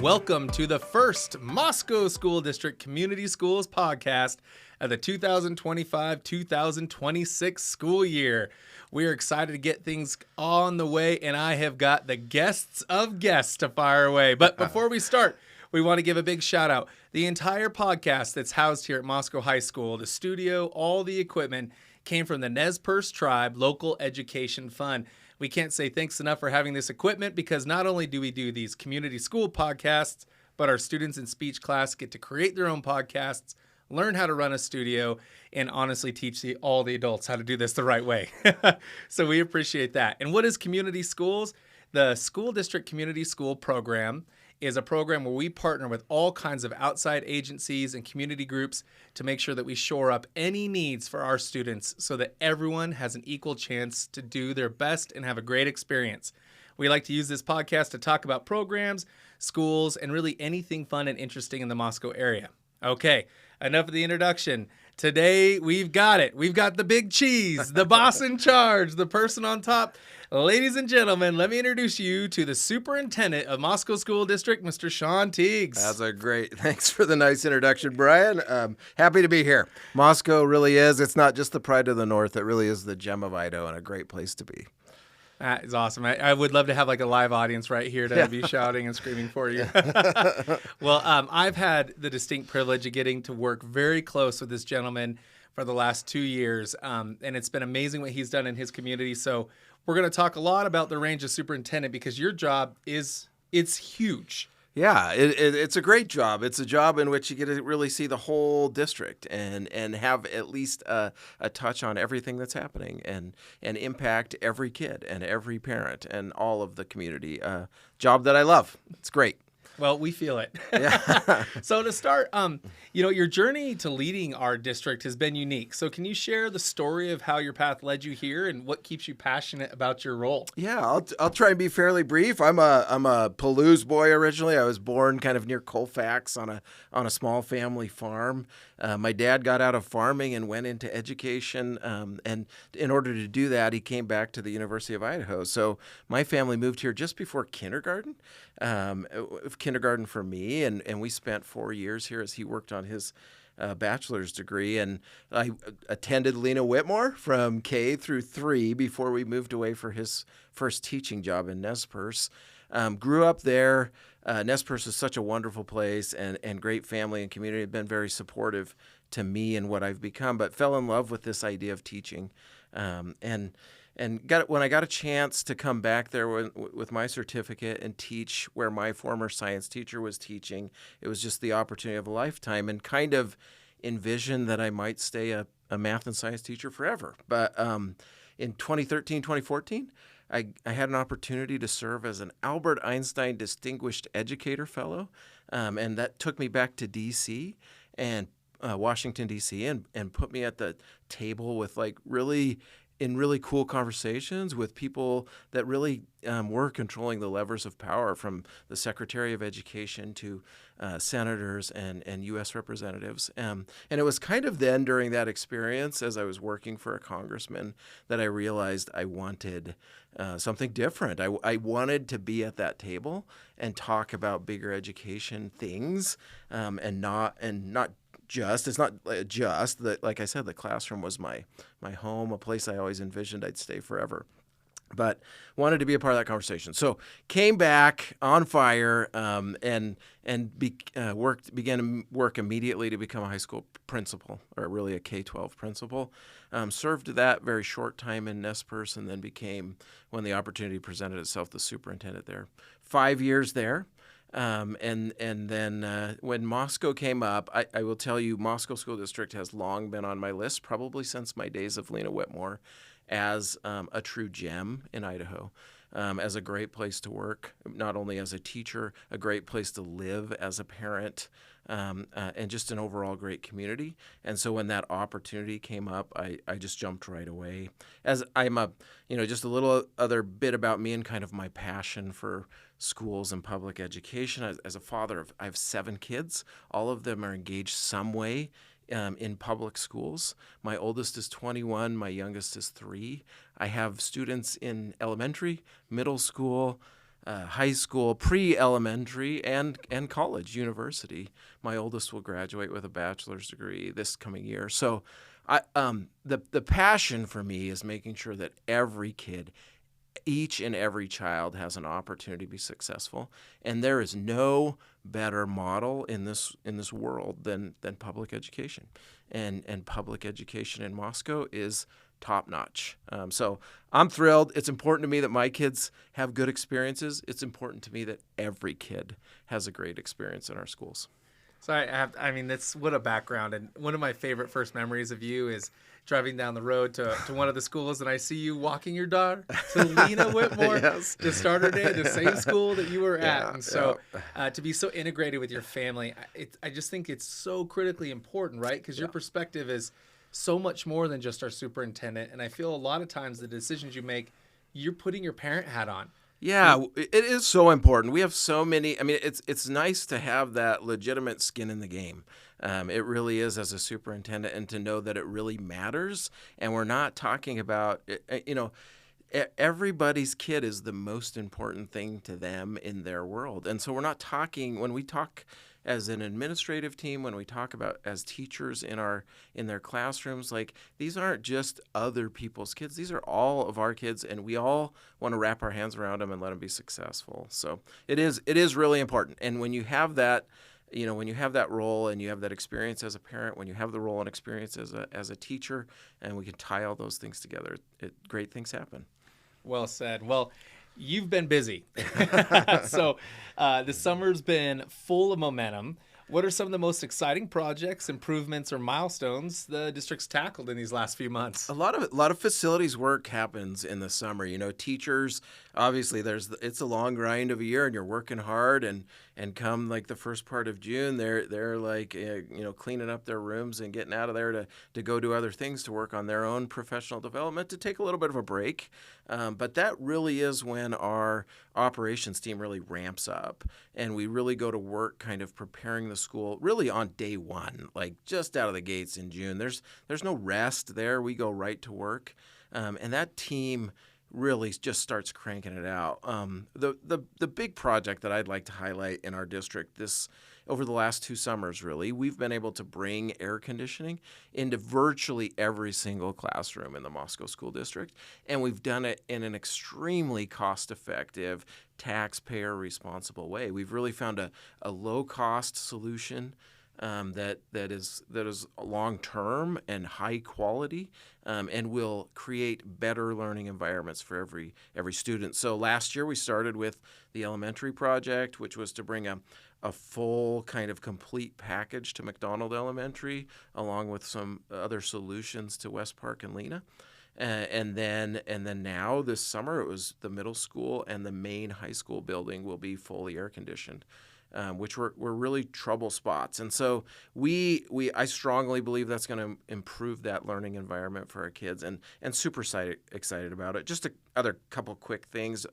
Welcome to the first Moscow School District Community Schools podcast of the 2025-2026 school year. We are excited to get things on the way, and I have got the guests of guests to fire away. But before we start, we want to give a big shout out. The entire podcast that's housed here at Moscow High School, the studio, all the equipment came from the Nez Perce Tribe Local Education Fund. We can't say thanks enough for having this equipment because not only do we do these community school podcasts, but our students in speech class get to create their own podcasts, learn how to run a studio, and honestly teach all the adults how to do this the right way. So we appreciate that. And what is community schools? The School District Community School Program is a program where we partner with all kinds of outside agencies and community groups to make sure that we shore up any needs for our students so that everyone has an equal chance to do their best and have a great experience. We like to use this podcast to talk about programs, schools, and really anything fun and interesting in the Moscow area. Okay, enough of the introduction. Today, we've got it. We've got the big cheese, the boss in charge, the person on top. Ladies and gentlemen, let me introduce you to the Superintendent of Moscow School District, Mr. Shawn Tiegs. That's a great, thanks for the nice introduction, Brian. Happy to be here. Moscow really is, it's not just the pride of the North, it really is the gem of Idaho and a great place to be. That is awesome. I would love to have like a live audience right here to be shouting and screaming for you. Well, I've had the distinct privilege of getting to work very close with this gentleman for the last 2 years, and it's been amazing what he's done in his community. So we're going to talk a lot about the range of superintendent because your job it's huge. Yeah, it's a great job. It's a job in which you get to really see the whole district and have at least a touch on everything that's happening and impact every kid and every parent and all of the community. Job that I love. It's great. Well, we feel it. Yeah. So to start, your journey to leading our district has been unique. So can you share the story of how your path led you here and what keeps you passionate about your role? Yeah, I'll try and be fairly brief. I'm a Palouse boy originally. I was born kind of near Colfax on a small family farm. My dad got out of farming and went into education, and in order to do that, he came back to the University of Idaho. So my family moved here just before kindergarten. Kindergarten for me, and we spent 4 years here as he worked on his bachelor's degree. And I attended Lena Whitmore from K through 3 before we moved away for his first teaching job in Nez Perce. Grew up there. Nez Perce is such a wonderful place and great family and community. Have been very supportive to me and what I've become, but fell in love with this idea of teaching. And when I got a chance to come back there with my certificate and teach where my former science teacher was teaching, it was just the opportunity of a lifetime and kind of envisioned that I might stay a math and science teacher forever. But in 2013, 2014, I had an opportunity to serve as an Albert Einstein Distinguished Educator Fellow, and that took me back to D.C. and Washington, D.C., and put me at the table with really cool conversations with people that really were controlling the levers of power, from the Secretary of Education to senators and U.S. representatives. And it was kind of then during that experience, as I was working for a congressman, that I realized I wanted something different. I wanted to be at that table and talk about bigger education things, and not just, it's not just that, like I said, the classroom was my home, a place I always envisioned I'd stay forever, but wanted to be a part of that conversation. So came back on fire, and began to work immediately to become a high school principal, or really a K-12 principal. Served that very short time in Nez Perce, and then became, when the opportunity presented itself, the superintendent there. 5 years there. And then when Moscow came up, I will tell you, Moscow School District has long been on my list, probably since my days of Lena Whitmore, as a true gem in Idaho, as a great place to work, not only as a teacher, a great place to live as a parent, and just an overall great community. And so when that opportunity came up, I just jumped right away. As I'm just a little other bit about me and kind of my passion for schools and public education. As a father, I have 7 kids. All of them are engaged some way in public schools. My oldest is 21. My youngest is 3. I have students in elementary, middle school, high school, pre-elementary, and college, university. My oldest will graduate with a bachelor's degree this coming year. So the passion for me is making sure that every kid, each and every child, has an opportunity to be successful, and there is no better model in this world than public education, and public education in Moscow is top notch. So I'm thrilled. It's important to me that my kids have good experiences. It's important to me that every kid has a great experience in our schools. So I mean, that's what a background. And one of my favorite first memories of you is driving down the road to one of the schools, and I see you walking your daughter to Lena Whitmore Yes. to start her day, the same school that you were at. Yeah, And so to be so integrated with your family, I just think it's so critically important, right? Because your perspective is so much more than just our superintendent. And I feel a lot of times the decisions you make, you're putting your parent hat on. Yeah, it is so important. We have so many. I mean, it's nice to have that legitimate skin in the game. It really is, as a superintendent, and to know that it really matters. And we're not talking about, everybody's kid is the most important thing to them in their world. And so we're not talking, when we talk as an administrative team, when we talk about as teachers in their classrooms, like, these aren't just other people's kids. These are all of our kids, and we all want to wrap our hands around them and let them be successful. So it is really important. And when you have that, when you have that role and you have that experience as a parent, when you have the role and experience as a teacher, and we can tie all those things together, great things happen. Well said. Well, you've been busy. So the summer's been full of momentum. What are some of the most exciting projects, improvements, or milestones the district's tackled in these last few months? A lot of facilities work happens in the summer. Teachers, obviously, it's a long grind of a year, and you're working hard, and come like the first part of June, they're like cleaning up their rooms and getting out of there to go do other things, to work on their own professional development, to take a little bit of a break. But that really is when our operations team really ramps up, and we really go to work kind of preparing the school really on day one, like just out of the gates in June. There's no rest there. We go right to work, and that team really just starts cranking it out. The big project that I'd like to highlight in our district over the last 2 summers, really, we've been able to bring air conditioning into virtually every single classroom in the Moscow School District, and we've done it in an extremely cost-effective, taxpayer-responsible way. We've really found a low-cost solution that is long-term and high quality, and will create better learning environments for every student. So last year we started with the elementary project, which was to bring a full kind of complete package to McDonald Elementary, along with some other solutions to West Park and Lena. And then now this summer, it was the middle school and the main high school building will be fully air conditioned, which were really trouble spots. And so I strongly believe that's going to improve that learning environment for our kids, and super excited about it. Just other couple quick things.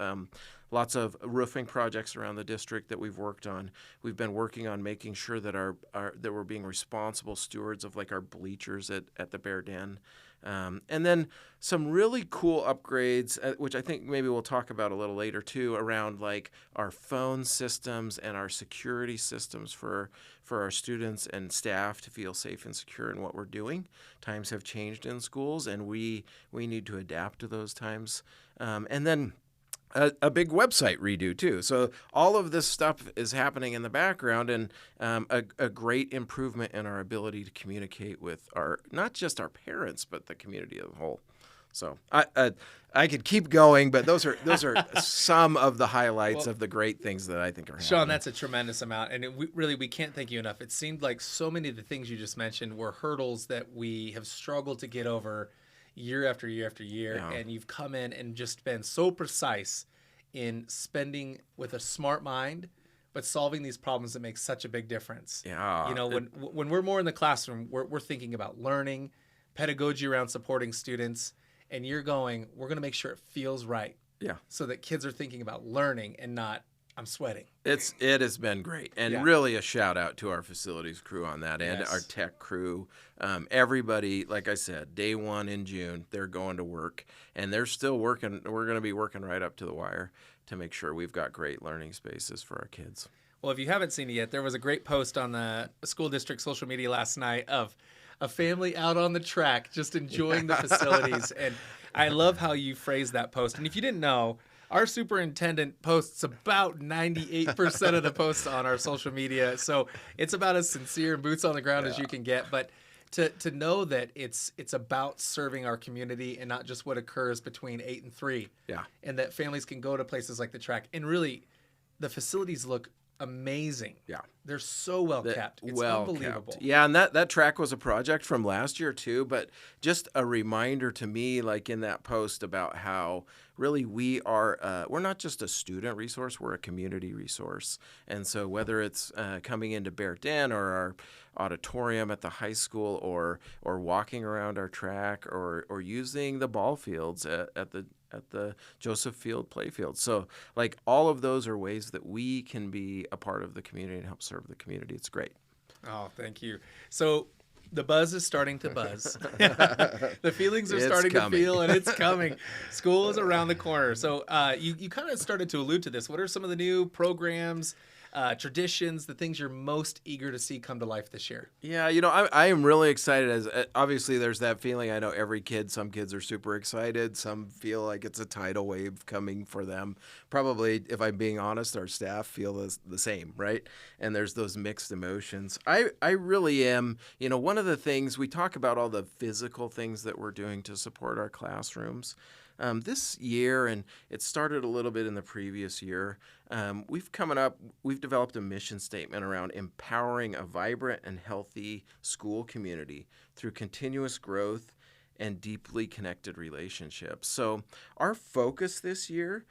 Lots of roofing projects around the district that we've worked on. We've been working on making sure that that we're being responsible stewards of, like, our bleachers at the Bear Den. And then some really cool upgrades, which I think maybe we'll talk about a little later too, around like our phone systems and our security systems for our students and staff to feel safe and secure in what we're doing. Times have changed in schools, and we need to adapt to those times. And then a big website redo too. So all of this stuff is happening in the background, and a great improvement in our ability to communicate with not just our parents, but the community as a whole. So I could keep going, but those are some of the highlights of the great things that I think are happening. Shawn, that's a tremendous amount, and we can't thank you enough. It seemed like so many of the things you just mentioned were hurdles that we have struggled to get over year after year after year, and you've come in and just been so precise in spending with a smart mind, but solving these problems that make such a big difference. Yeah. When we're more in the classroom, we're thinking about learning, pedagogy around supporting students, and we're going to make sure it feels right. Yeah. So that kids are thinking about learning and not I'm sweating. It has been great, and Yeah. really a shout out to our facilities crew on that, and Yes. our tech crew. Everybody, like I said, day one in June, they're going to work, and they're still working. We're going to be working right up to the wire to make sure we've got great learning spaces for our kids. Well, if you haven't seen it yet, there was a great post on the school district social media last night of a family out on the track just enjoying the facilities. And I love how you phrased that post. And if you didn't know, our superintendent posts about 98% of the posts on our social media. So it's about as sincere and boots on the ground as you can get. But to know that it's about serving our community and not just what occurs between 8 and 3. Yeah. And that families can go to places like the track. And really, the facilities look amazing. Yeah. They're so well kept. It's unbelievable. Yeah, and that track was a project from last year too, but just a reminder to me, like in that post, about how really we're not just a student resource, we're a community resource. And so whether it's coming into Bear Den or our auditorium at the high school, or walking around our track, or using the ball fields at the Joseph Field playfield. So like all of those are ways that we can be a part of the community and help serve the community. It's great. Oh, thank you. So the buzz is starting to buzz. The feelings are starting to feel, and it's coming. School is around the corner. So you kind of started to allude to this. What are some of the new programs, traditions, the things you're most eager to see come to life this year? Yeah, I am really excited. As obviously there's that feeling. I know some kids are super excited. Some feel like it's a tidal wave coming for them. Probably, if I'm being honest, our staff feel the same, right? And there's those mixed emotions. I really am. One of the things we talk about, all the physical things that we're doing to support our classrooms. This year, and it started a little bit in the previous year, we've developed a mission statement around empowering a vibrant and healthy school community through continuous growth and deeply connected relationships. So our focus this year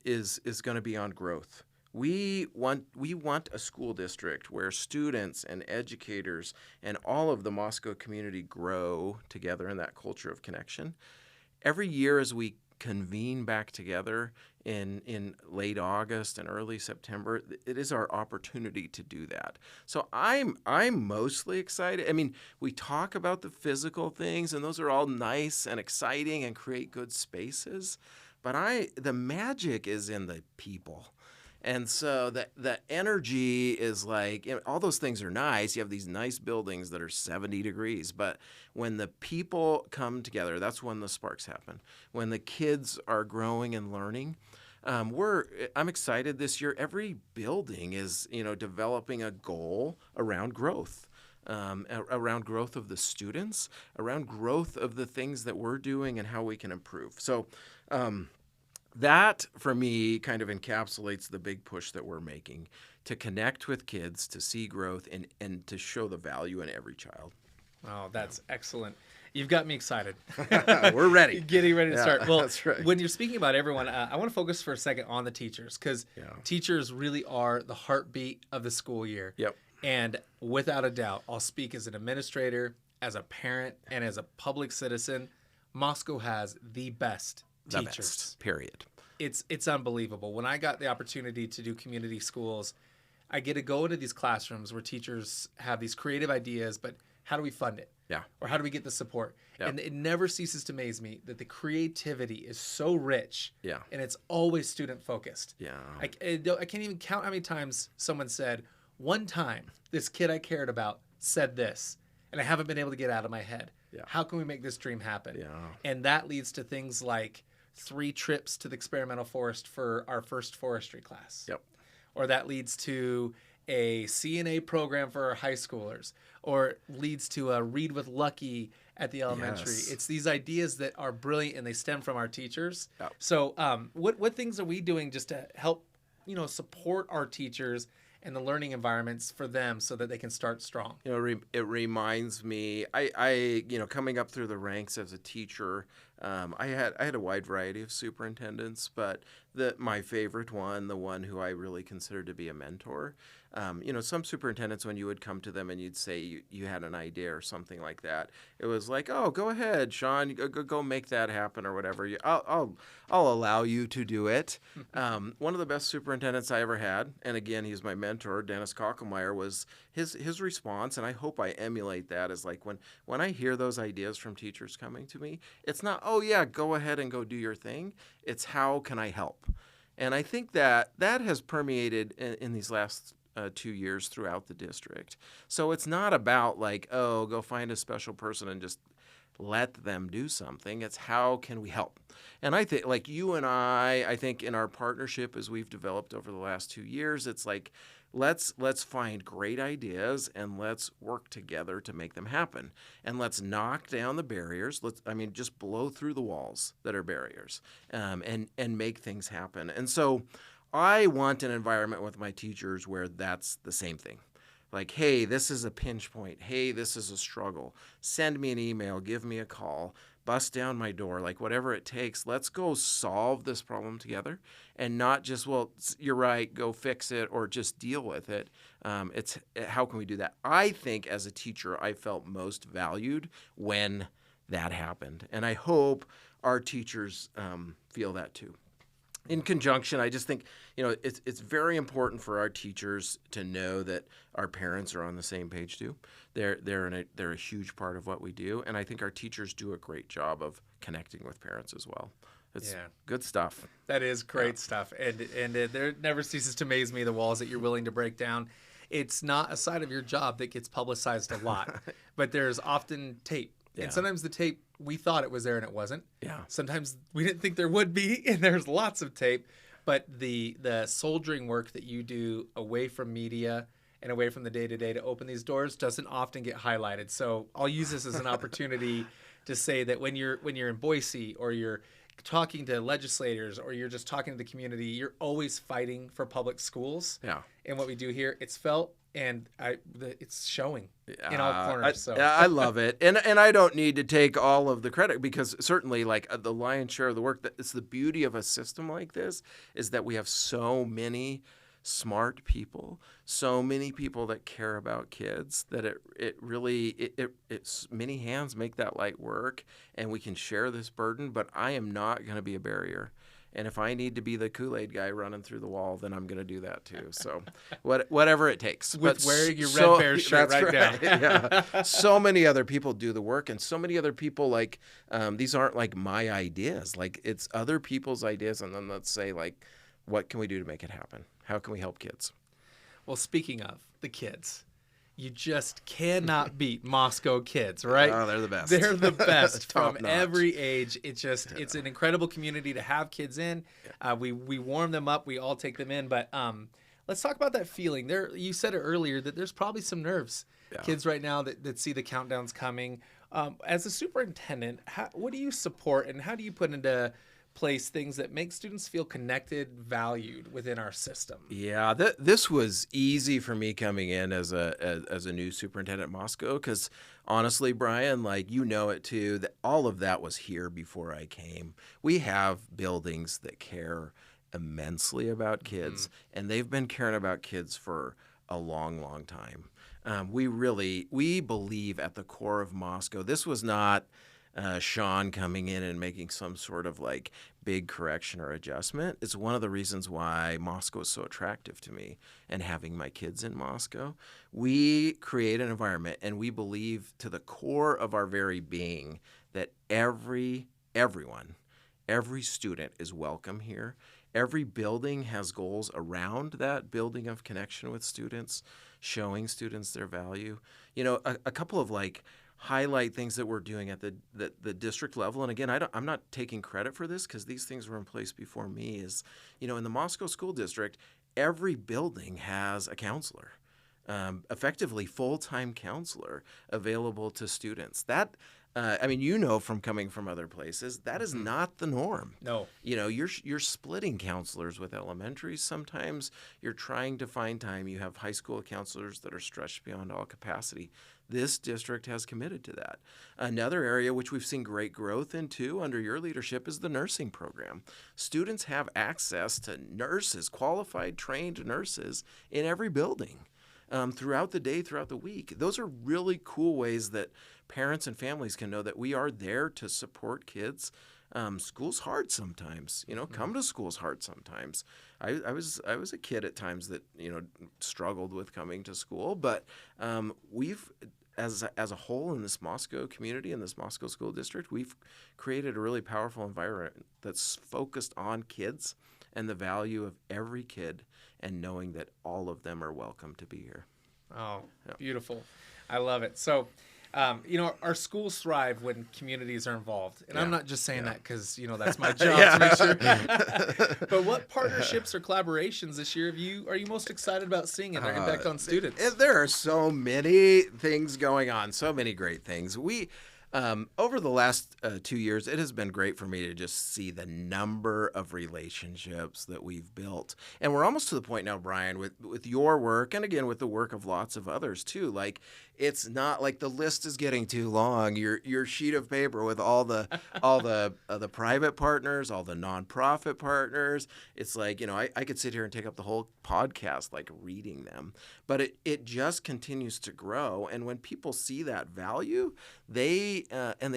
is going to be on growth. We want a school district where students and educators and all of the Moscow community grow together in that culture of connection. Every year as we convene back together in late August and early September, it is our opportunity to do that. So I'm mostly excited. I mean, we talk about the physical things, and those are all nice and exciting and create good spaces, but the magic is in the people. And so the energy is like, all those things are nice. You have these nice buildings that are 70 degrees, but when the people come together, that's when the sparks happen. When the kids are growing and learning, I'm excited this year. Every building is, developing a goal around growth. Around growth of the students, around growth of the things that we're doing and how we can improve. So that, for me, kind of encapsulates the big push that we're making to connect with kids, to see growth, and to show the value in every child. Oh, that's excellent. You've got me excited. We're ready. Getting ready to start. Well, that's right. When you're speaking about everyone, I want to focus for a second on the teachers, because teachers really are the heartbeat of the school year. Yep. And without a doubt, I'll speak as an administrator, as a parent, and as a public citizen. Moscow has the best teachers. Best, period. It's unbelievable. When I got the opportunity to do community schools, I get to go into these classrooms where teachers have these creative ideas, but how do we fund it? Yeah. Or how do we get the support? Yeah. And it never ceases to amaze me that the creativity is so rich. Yeah. And it's always student focused. Yeah. I can't even count how many times someone said, one time this kid I cared about said this, and I haven't been able to get out of my head. Yeah. How can we make this dream happen? Yeah. And that leads to things like 3 trips to the experimental forest for our first forestry class. Yep. Or that leads to a CNA program for our high schoolers, or leads to a Read with Lucky at the elementary. Yes. It's these ideas that are brilliant and they stem from our teachers. Yep. So what things are we doing just to help, support our teachers and the learning environments for them so that they can start strong? It reminds me, I coming up through the ranks as a teacher, I had a wide variety of superintendents, but my favorite one, the one who I really consider to be a mentor, some superintendents, when you would come to them and you'd say you had an idea or something like that, it was like, oh, go ahead, Shawn, go make that happen or whatever. I'll allow you to do it. One of the best superintendents I ever had, and again, he's my mentor, Dennis Kockelmeyer, was his response, and I hope I emulate that, is like when I hear those ideas from teachers coming to me, it's not, oh yeah, go ahead and go do your thing. It's how can I help? And I think that has permeated in these last 2 years throughout the district. So it's not about like, oh, go find a special person and just let them do something. It's how can we help? And I think, like you and I think in our partnership as we've developed over the last 2 years, it's like, let's find great ideas and let's work together to make them happen. And let's knock down the barriers. Just blow through the walls that are barriers, and make things happen. And so I want an environment with my teachers where that's the same thing. Like, hey, this is a pinch point. Hey, this is a struggle. Send me an email. Give me a call. Bust down my door. Like, whatever it takes. Let's go solve this problem together, and not just, well, you're right, go fix it, or just deal with it. It's how can we do that? I think as a teacher, I felt most valued when that happened, and I hope our teachers feel that too. In conjunction, I just think, it's very important for our teachers to know that our parents are on the same page too. They're a huge part of what we do, and I think our teachers do a great job of connecting with parents as well. It's good stuff. That is great stuff, and there never ceases to amaze me the walls that you're willing to break down. It's not a side of your job that gets publicized a lot, but there's often tape. Yeah. And sometimes the tape, we thought it was there and it wasn't. Yeah. Sometimes we didn't think there would be, and there's lots of tape. But the soldiering work that you do away from media and away from the day-to-day to open these doors doesn't often get highlighted. So I'll use this as an opportunity to say that when you're in Boise, or you're talking to legislators, or you're just talking to the community, you're always fighting for public schools. Yeah. And what we do here, it's felt, and it's showing in all corners. I love it, and I don't need to take all of the credit, because certainly, like, the lion's share of the work, it's the beauty of a system like this, is that we have so many smart people, so many people that care about kids, that it's many hands make that light work, and we can share this burden. But I am not going to be a barrier. And if I need to be the Kool-Aid guy running through the wall, then I'm going to do that too. So whatever it takes. With wearing your Red Bear shirt right now. Yeah. So many other people do the work, and so many other people, like, these aren't like my ideas. Like, it's other people's ideas, and then let's say, like, what can we do to make it happen? How can we help kids? Well, speaking of the kids, you just cannot beat Moscow kids, right? Oh, they're the best. They're the best from every age. It's an incredible community to have kids in. Yeah. We warm them up. We all take them in. But let's talk about that feeling. You said it earlier that there's probably some nerves. Yeah. Kids right now that see the countdowns coming. As a superintendent, what do you support, and how do you put into place things that make students feel connected, valued within our system? Yeah, this was easy for me coming in as a new superintendent at Moscow, because honestly, Brian, like, you know it too, that all of that was here before I came. We have buildings that care immensely about kids, and they've been caring about kids for a long, long time. We believe at the core of Moscow, this was not Shawn coming in and making some sort of like big correction or adjustment. It's one of the reasons why Moscow is so attractive to me, and having my kids in Moscow. We create an environment, and we believe to the core of our very being that every student is welcome here. Every building has goals around that building of connection with students, showing students their value. A couple of like highlight things that we're doing at the district level. And again, I'm not taking credit for this, because these things were in place before me. Is, in the Moscow School District, every building has a counselor, effectively full-time counselor available to students. That I mean, from coming from other places, that is not the norm. No. You're splitting counselors with elementaries. Sometimes you're trying to find time. You have high school counselors that are stretched beyond all capacity. This district has committed to that. Another area which we've seen great growth into under your leadership is the nursing program. Students have access to nurses, qualified, trained nurses in every building throughout the day, throughout the week. Those are really cool ways that parents and families can know that we are there to support kids. School's hard sometimes. Come to school's hard sometimes. I was a kid at times that struggled with coming to school, but we've as a whole in this Moscow community, in this Moscow school district, we've created a really powerful environment that's focused on kids and the value of every kid and knowing that all of them are welcome to be here. Oh, beautiful. I love it. So, our schools thrive when communities are involved. And I'm not just saying that because, that's my job to make sure. But what partnerships or collaborations this year are you most excited about seeing and their impact on students? There are so many things going on, so many great things. Over the last 2 years, it has been great for me to just see the number of relationships that we've built. And we're almost to the point now, Brian, with your work, and again, with the work of lots of others too. Like, it's not like the list is getting too long. Your sheet of paper with all the private partners, all the nonprofit partners. It's like, I could sit here and take up the whole podcast, like reading them. But it just continues to grow. And when people see that value, they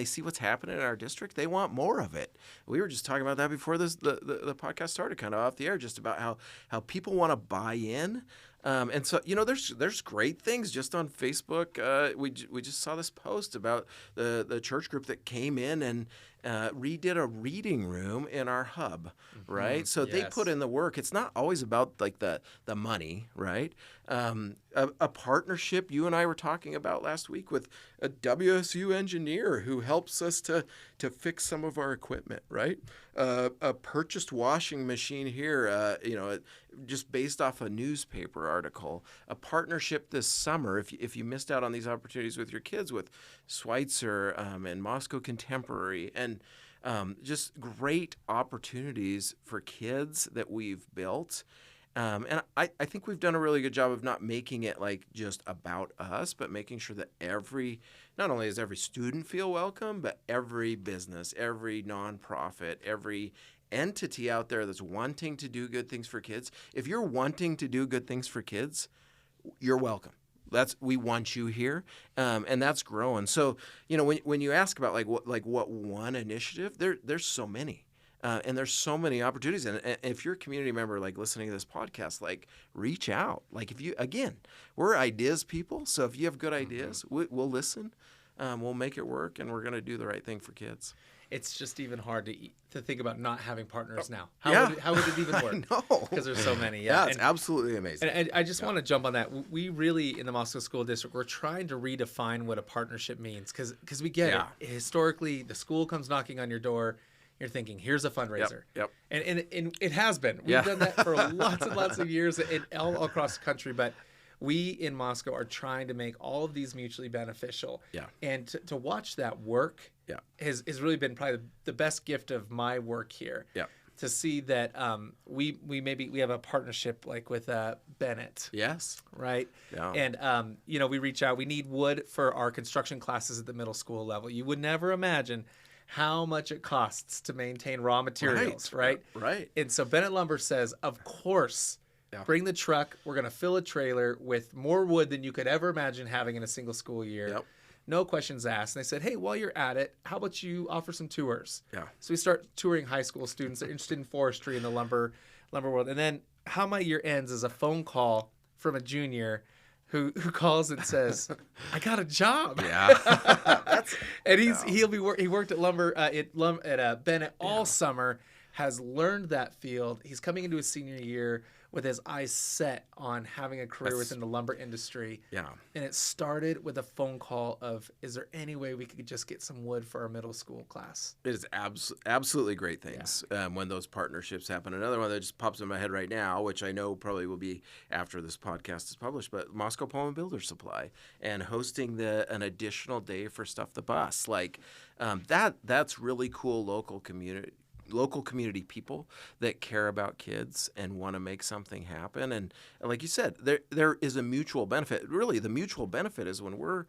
see what's happening in our district, they want more of it. We were just talking about that before the podcast started, kind of off the air, just about how people want to buy in. And so, there's great things just on Facebook. We just saw this post about the church group that came in and redid a reading room in our hub, right? So they put in the work. It's not always about like the money, right? A partnership you and I were talking about last week with a WSU engineer who helps us to fix some of our equipment, right? A purchased washing machine here, just based off a newspaper article. A partnership this summer, if you missed out on these opportunities with your kids, with Schweitzer and Moscow Contemporary, and just great opportunities for kids that we've built. And I think we've done a really good job of not making it like just about us, but making sure that not only does every student feel welcome, but every business, every nonprofit, every entity out there that's wanting to do good things for kids. If you're wanting to do good things for kids, you're welcome. We want you here, and that's growing. So, when you ask about what one initiative, there's so many. And there's so many opportunities. And if you're a community member, like listening to this podcast, like reach out. Like we're ideas people. So if you have good ideas, we'll listen. We'll make it work, and we're going to do the right thing for kids. It's just even hard to think about not having partners now. How would it even work? No. Because there's so many. Yeah, it's absolutely amazing. And I just want to jump on that. We really, in the Moscow School District, we're trying to redefine what a partnership means. Because we get it. Historically, the school comes knocking on your door. You're thinking, here's a fundraiser. Yep. And it has been. We've done that for lots and lots of years all across the country. But we in Moscow are trying to make all of these mutually beneficial. Yeah. And to watch that work has really been probably the best gift of my work here. Yeah. To see that we have a partnership like with Bennett. Yes. Right? Yeah. And, we reach out. We need wood for our construction classes at the middle school level. You would never imagine how much it costs to maintain raw materials, right? Right. And so Bennett Lumber says, of course, bring the truck. We're going to fill a trailer with more wood than you could ever imagine having in a single school year. Yep. No questions asked. And they said, hey, while you're at it, how about you offer some tours? Yeah. So we start touring high school students that are interested in forestry in the lumber world. And then how my year ends is a phone call from a junior who calls and says, I got a job. Yeah. And he worked at lumber at Bennett all summer, has learned that field. He's coming into his senior year with his eyes set on having a career within the lumber industry. Yeah. And it started with a phone call of, is there any way we could just get some wood for our middle school class? It is absolutely great things when those partnerships happen. Another one that just pops in my head right now, which I know probably will be after this podcast is published, but Moscow Pole Builder Supply and hosting an additional day for Stuff the Bus. Like that's really cool local community people that care about kids and want to make something happen. And like you said, there is a mutual benefit. Really, the mutual benefit is when we're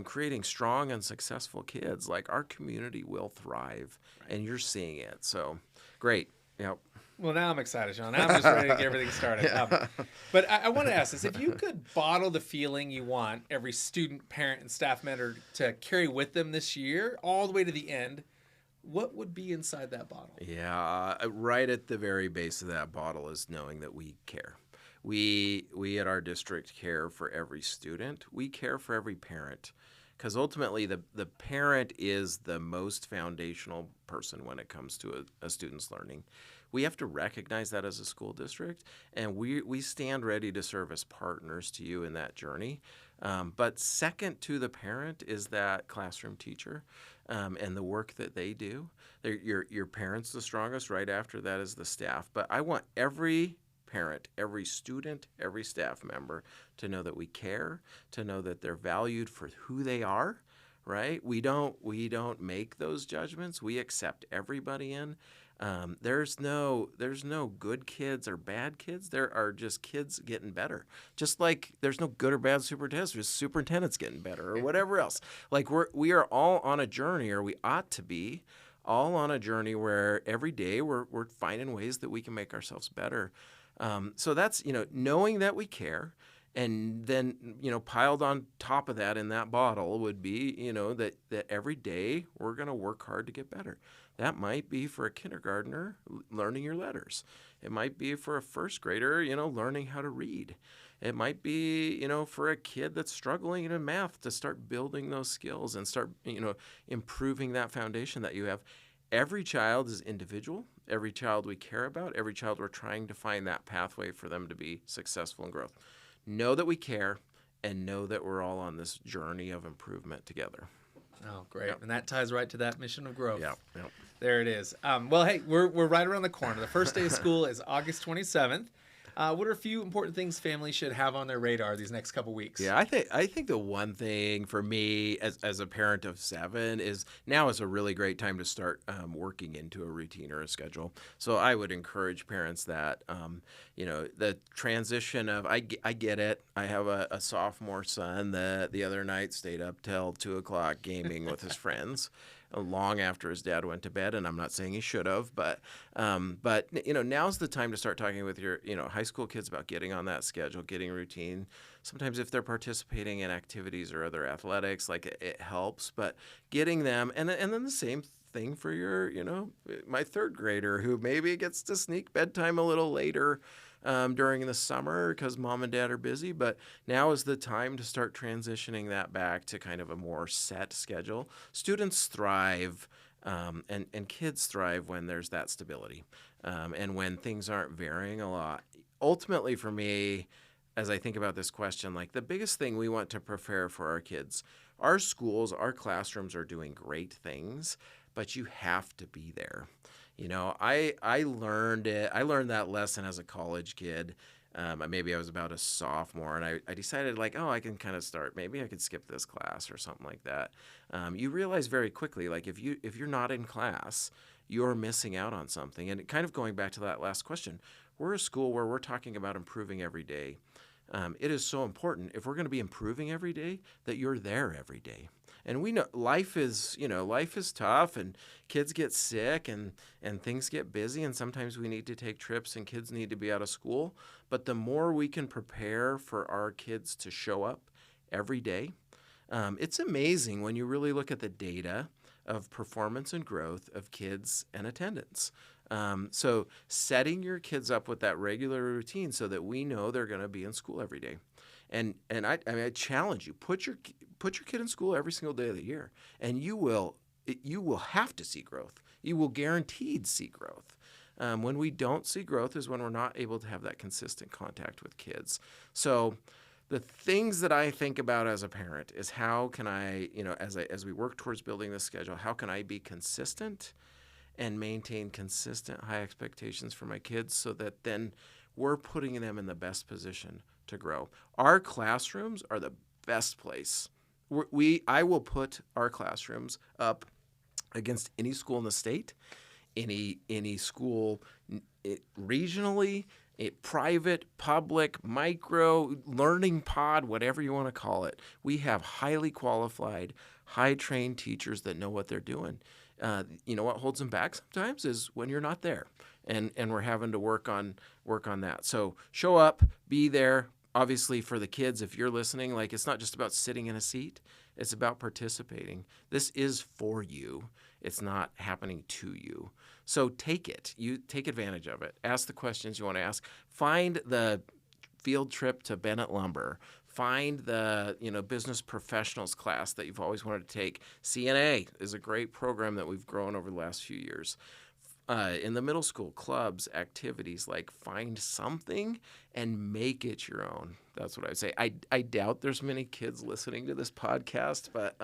creating strong and successful kids, like our community will thrive, and you're seeing it. So great. Yep. Well, now I'm excited, Shawn. Now I'm just ready to get everything started. But I want to ask this. If you could bottle the feeling you want every student, parent, and staff member to carry with them this year all the way to the end, what would be inside that bottle? Yeah, right at the very base of that bottle is knowing that we care. We at our district care for every student. We care for every parent, because ultimately the parent is the most foundational person when it comes to a student's learning. We have to recognize that as a school district, and we stand ready to serve as partners to you in that journey. But second to the parent is that classroom teacher and the work that they do. Your parent's the strongest. Right after that is the staff. But I want every parent, every student, every staff member to know that we care, to know that they're valued for who they are. Right? We don't make those judgments. We accept everybody in. There's no good kids or bad kids. There are just kids getting better. Just like there's no good or bad superintendents. There's superintendents getting better or whatever else. Like we are all on a journey, or we ought to be all on a journey where every day we're finding ways that we can make ourselves better. So that's knowing that we care. And then, piled on top of that in that bottle would be, that every day we're going to work hard to get better. That might be for a kindergartner learning your letters. It might be for a first grader, learning how to read. It might be, for a kid that's struggling in math to start building those skills and start, improving that foundation that you have. Every child is individual. Every child we care about. Every child we're trying to find that pathway for them to be successful in growth. Know that we care, and know that we're all on this journey of improvement together. Oh, great. Yep. And that ties right to that mission of growth. Yeah. There it is. Well, hey, we're right around the corner. The first day of school is August 27th. What are a few important things families should have on their radar these next couple weeks? Yeah, I think the one thing for me as a parent of 7 is now is a really great time to start working into a routine or a schedule. So I would encourage parents that, the transition of, I get it. I have a sophomore son that the other night stayed up till 2 o'clock gaming with his friends. Long after his dad went to bed, and I'm not saying he should have, but now's the time to start talking with your high school kids about getting on that schedule, getting routine. Sometimes if they're participating in activities or other athletics, like it helps, but getting them, and then the same thing for your my third grader who maybe gets to sneak bedtime a little later during the summer because mom and dad are busy, but now is the time to start transitioning that back to kind of a more set schedule. Students thrive and kids thrive when there's that stability and when things aren't varying a lot. Ultimately for me, as I think about this question, like the biggest thing we want to prepare for our kids, our schools, our classrooms are doing great things, but you have to be there. I learned it. I learned that lesson as a college kid. Maybe I was about a sophomore, and I decided I can kind of start. Maybe I could skip this class or something like that. You realize very quickly, like if you're not in class, you're missing out on something. And kind of going back to that last question, we're a school where we're talking about improving every day. It is so important if we're going to be improving every day that you're there every day. And we know life is tough, and kids get sick and things get busy, and sometimes we need to take trips and kids need to be out of school. But the more we can prepare for our kids to show up every day, it's amazing when you really look at the data of performance and growth of kids and attendance. So setting your kids up with that regular routine so that we know they're going to be in school every day. And I challenge you, put your kid in school every single day of the year, and you will have to see growth. You will guaranteed see growth. When we don't see growth is when we're not able to have that consistent contact with kids. So the things that I think about as a parent is how can I, as we work towards building this schedule, how can I be consistent and maintain consistent high expectations for my kids so that then we're putting them in the best position to grow. Our classrooms are the best place. I will put our classrooms up against any school in the state, any school regionally, private, public, micro, learning pod, whatever you want to call it. We have highly qualified, high-trained teachers that know what they're doing. What holds them back sometimes is when you're not there, and we're having to work on that. So show up, be there. Obviously, for the kids, if you're listening, it's not just about sitting in a seat. It's about participating. This is for you. It's not happening to you. So take it. You take advantage of it. Ask the questions you want to ask. Find the field trip to Bennett Lumber. Find the business professionals class that you've always wanted to take. CNA is a great program that we've grown over the last few years. In the middle school, clubs, activities, find something and make it your own. That's what I would say. I doubt there's many kids listening to this podcast, but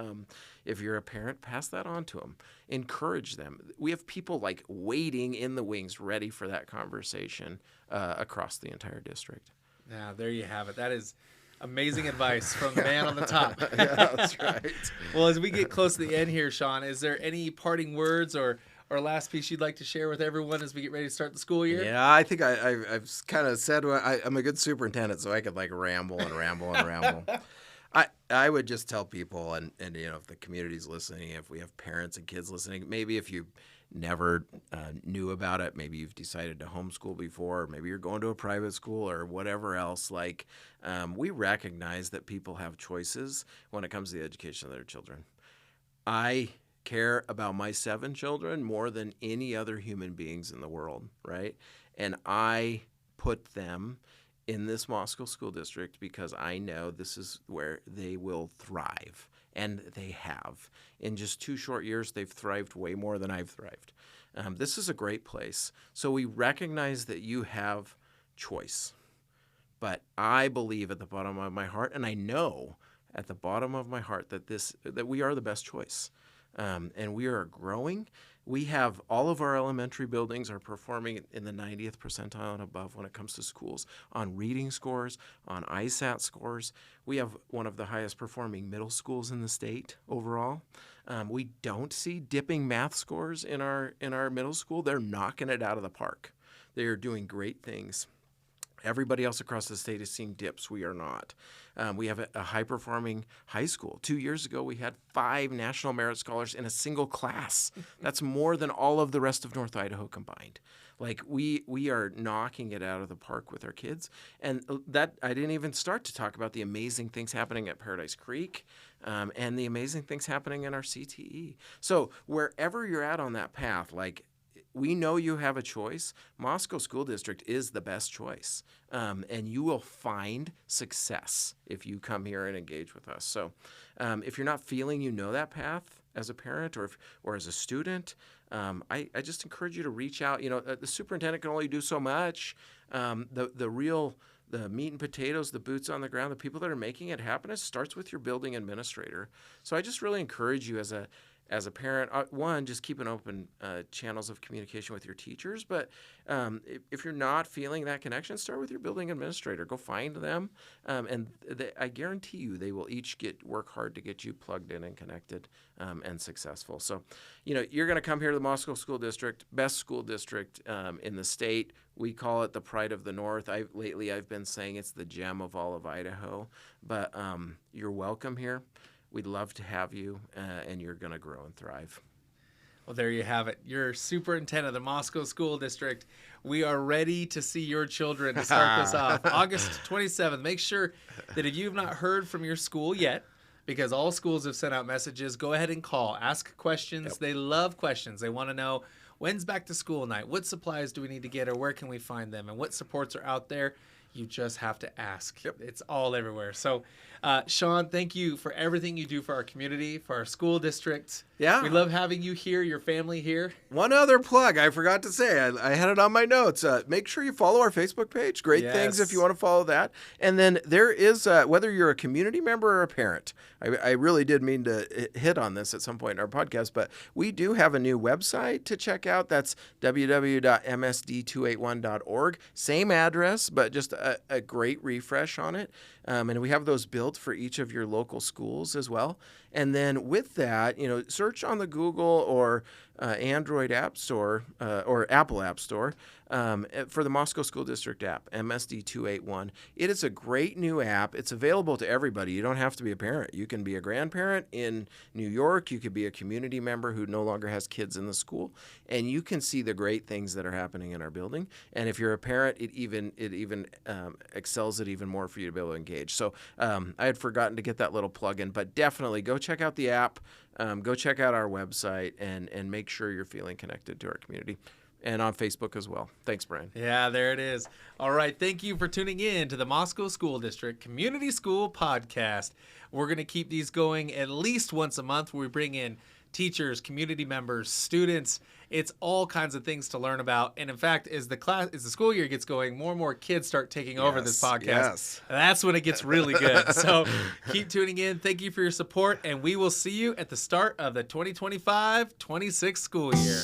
if you're a parent, pass that on to them. Encourage them. We have people waiting in the wings, ready for that conversation across the entire district. Now, there you have it. That is amazing advice from the man on the top. Yeah, that's right. Well, as we get close to the end here, Shawn, is there any parting words or last piece you'd like to share with everyone as we get ready to start the school year? Yeah, I think I've kind of said I'm a good superintendent, so I could ramble and ramble and ramble. I would just tell people, and if the community's listening, if we have parents and kids listening, maybe if you never knew about it, maybe you've decided to homeschool before, or maybe you're going to a private school or whatever else, we recognize that people have choices when it comes to the education of their children. I care about my 7 children more than any other human beings in the world, right? And I put them in this Moscow School District because I know this is where they will thrive, and they have. In just 2 short years, they've thrived way more than I've thrived. This is a great place. So we recognize that you have choice. But I believe at the bottom of my heart, and I know at the bottom of my heart that we are the best choice. And we are growing. We have all of our elementary buildings are performing in the 90th percentile and above when it comes to schools on reading scores, on ISAT scores. We have one of the highest performing middle schools in the state overall. We don't see dipping math scores in our middle school. They're knocking it out of the park. They are doing great things. Everybody else across the state is seeing dips. We are not. We have a high-performing high school. 2 years ago, we had 5 National Merit Scholars in a single class. That's more than all of the rest of North Idaho combined. We are knocking it out of the park with our kids. And that I didn't even start to talk about the amazing things happening at Paradise Creek and the amazing things happening in our CTE. So wherever you're at on that path, we know you have a choice. Moscow School District is the best choice, and you will find success if you come here and engage with us. So if you're not feeling that path as a parent or as a student, I just encourage you to reach out. The superintendent can only do so much. The meat and potatoes, the boots on the ground, the people that are making it happen, it starts with your building administrator. So I just really encourage you as a parent, one, just keep an open channels of communication with your teachers. But if you're not feeling that connection, start with your building administrator. Go find them, and I guarantee you they will each work hard to get you plugged in and connected and successful. So, you're going to come here to the Moscow School District, best school district in the state. We call it the pride of the North. Lately I've been saying it's the gem of all of Idaho. But you're welcome here. We'd love to have you, and you're going to grow and thrive. Well, there you have it. You're superintendent of the Moscow School District. We are ready to see your children to start this off. August 27th. Make sure that if you've not heard from your school yet, because all schools have sent out messages, go ahead and call. Ask questions. Yep. They love questions. They want to know, when's back to school night? What supplies do we need to get, or where can we find them? And what supports are out there? You just have to ask. Yep. It's all everywhere. So, Shawn, thank you for everything you do for our community, for our school district. Yeah. We love having you here, your family here. One other plug I forgot to say. I had it on my notes. Make sure you follow our Facebook page. Great Things if you want to follow that. And then there is, whether you're a community member or a parent, I really did mean to hit on this at some point in our podcast, but we do have a new website to check out. That's www.msd281.org. Same address, but just a great refresh on it. And we have those built for each of your local schools as well. And then with that, search on the Google or Android App Store or Apple App Store for the Moscow School District app, MSD 281. It is a great new app. It's available to everybody. You don't have to be a parent. You can be a grandparent in New York. You could be a community member who no longer has kids in the school, and you can see the great things that are happening in our building. And if you're a parent, it even excels it even more for you to be able to engage. So I had forgotten to get that little plug in, but definitely go check out the app. Go check out our website and make sure you're feeling connected to our community. And on Facebook as well. Thanks, Brian. Yeah, there it is. All right. Thank you for tuning in to the Moscow School District Community School Podcast. We're going to keep these going at least once a month where we bring in teachers, community members, students. It's all kinds of things to learn about. And in fact, as the school year gets going, more and more kids start taking over this podcast. Yes. That's when it gets really good. So keep tuning in. Thank you for your support. And we will see you at the start of the 2025-26 school year.